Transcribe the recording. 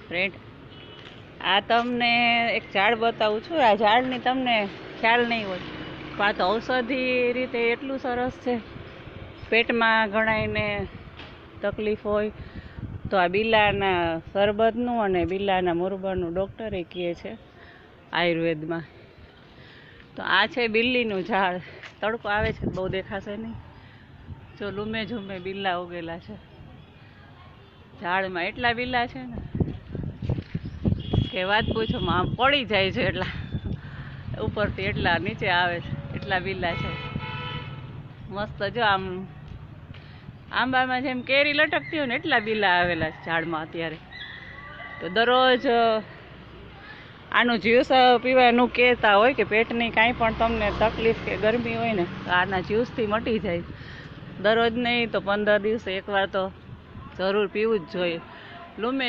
Friend, આ તમને એક ઝાડ બતાવું છું. આ ઝાડની તમને ખ્યાલ નહીં હોય, પણ આ તો ઔષધિ રીતે એટલું સરસ છે. પેટમાં ઘણાઈને તકલીફ હોય તો આ બિલાના શરબતનું અને બિલાના મુરબ્બાનું ડૉક્ટરે કહે છે આયુર્વેદમાં. તો આ છે બિલ્લીનું ઝાડ. તડકો આવે છે બહુ દેખાશે નહીં. જો લૂમે ઝૂમે બિલ્લા ઉગેલા છે ઝાડમાં. એટલા બિલ્લા છે ને કે વાત પૂછો, આમ પડી જાય છે. એટલા ઉપરથી એટલા નીચે આવે છે, એટલા બિલ્લા છે. મસ્ત. જો આમ આંબામાં જેમ કેરી લટકતી હોય ને એટલા બિલ્લા આવેલા છે ઝાડમાં અત્યારે. તો દરરોજ આનું જ્યુસ પીવાનું કહેતા હોય કે પેટની કાંઈ પણ તમને તકલીફ કે ગરમી હોય ને તો આના જ્યુસથી મટી જાય. દરરોજ નહીં તો 15 દિવસે એકવાર તો જરૂર પીવું જ જોઈએ. લૂમે